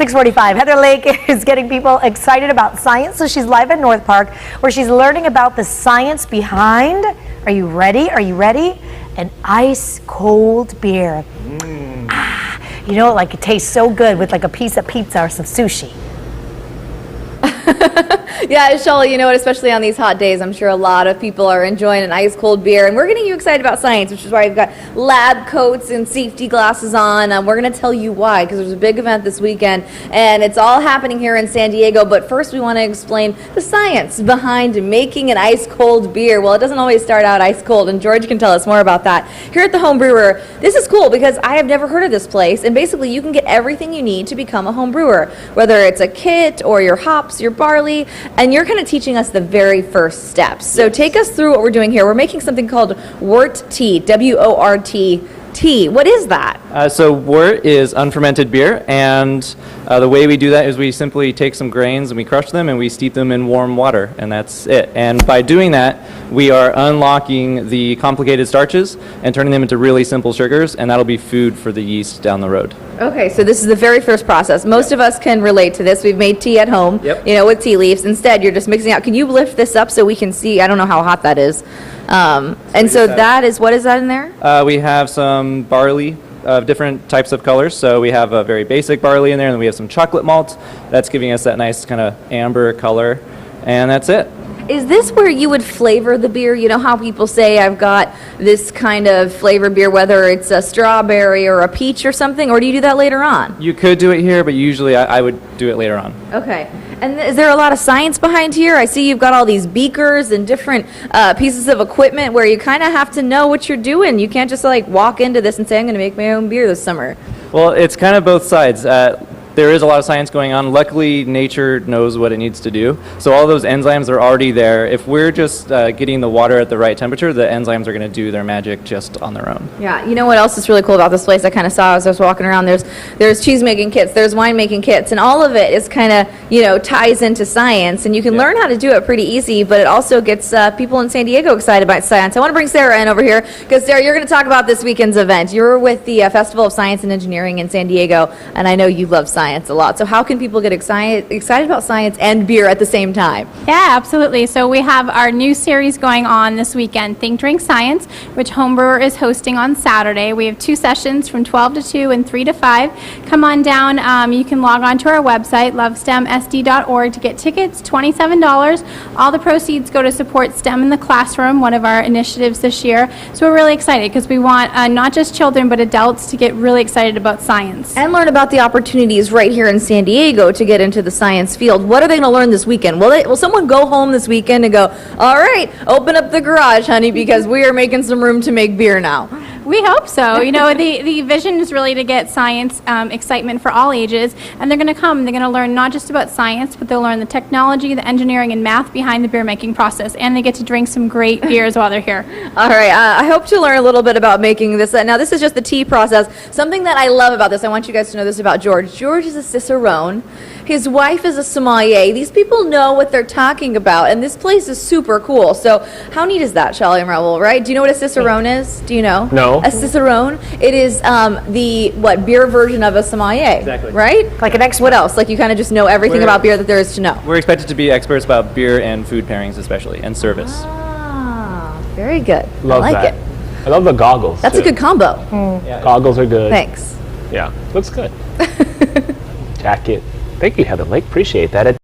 6:45. Heather Lake is getting people excited about science, so she's live at North Park, where she's learning about the science behind, are you ready? Are you ready? An ice cold beer. You know, like it tastes so good with like a piece of pizza or some sushi. Yeah, Shelly, you know what, especially on these hot days, I'm sure a lot of people are enjoying an ice cold beer, and we're getting you excited about science, which is why we've got lab coats and safety glasses on. We're going to tell you why, because there's a big event this weekend, and it's all happening here in San Diego. But first, we want to explain the science behind making an ice cold beer. Well, it doesn't always start out ice cold, and George can tell us more about that. Here at the Home Brewer, this is cool because I have never heard of this place, and basically you can get everything you need to become a home brewer, whether it's a kit or your hops, your barley, and you're kind of teaching us the very first steps. So take us through what we're doing here. We're making something called wort tea, W-O-R-T tea. What is that? So wort is unfermented beer, and the way we do that is we simply take some grains and we crush them and we steep them in warm water, and that's it. And by doing that, we are unlocking the complicated starches and turning them into really simple sugars, and that'll be food for the yeast down the road. Okay, so this is the very first process. Most of us can relate to this. We've made tea at home, you know, with tea leaves. Instead, you're just mixing out. Can you lift this up so we can see? I don't know how hot that is. And so that is, what is that in there? We have some barley of different types of colors. So we have a very basic barley in there, and then we have some chocolate malt. That's giving us that nice kind of amber color, and that's it. Is this where you would flavor the beer? You know how people say, I've got this kind of flavor beer, whether it's a strawberry or a peach or something, or do you do that later on? You could do it here, but usually I would do it later on. Okay. And is there a lot of science behind here? I see you've got all these beakers and different pieces of equipment where you kind of have to know what you're doing. You can't just like walk into this and say, I'm going to make my own beer this summer. Well, it's kind of both sides. There is a lot of science going on. Luckily, nature knows what it needs to do. So all those enzymes are already there. If we're just getting the water at the right temperature, the enzymes are going to do their magic just on their own. Yeah, you know what else is really cool about this place? I kind of saw as I was walking around. There's cheese making kits, there's wine making kits, and all of it is kind of, you know, ties into science. And you can learn how to do it pretty easy, but it also gets people in San Diego excited about science. I want to bring Sarah in over here because Sarah, you're going to talk about this weekend's event. You're with the Festival of Science and Engineering in San Diego, and I know you love science a lot. So how can people get excited about science and beer at the same time? Yeah, absolutely. So we have our new series going on this weekend, Think, Drink, Science, which Home Brewer is hosting on Saturday. We have 2 sessions from 12 to 2 and 3 to 5. Come on down. You can log on to our website, lovestemsd.org, to get tickets, $27. All the proceeds go to support STEM in the classroom, one of our initiatives this year. So we're really excited because we want not just children but adults to get really excited about science. And learn about the opportunities right here in San Diego to get into the science field. What are they going to learn this weekend? Will someone go home this weekend and go, all right, open up the garage, honey, because we are making some room to make beer now? We hope so. You know, the vision is really to get science excitement for all ages, and they're going to come. They're going to learn not just about science, but they'll learn the technology, the engineering, and math behind the beer making process, and they get to drink some great beers while they're here. All right. I hope to learn a little bit about making this. Now, this is just the tea process. Something that I love about this, I want you guys to know this about George. George is a cicerone. His wife is a sommelier. These people know what they're talking about, and this place is super cool. So how neat is that, Shelly and Raul, right? Do you know what a cicerone is? Do you know? No. A cicerone, it is the beer version of a sommelier. Exactly. Right? Like an what else? Like you kind of just know everything about beer that there is to know. We're expected to be experts about beer and food pairings especially, and service. Ah, very good. Love I like that. it. I love the goggles. That's too. a good combo. Yeah. Goggles are good. Thanks. Yeah, looks good. Jacket. Thank you, Heather Lake. Appreciate that.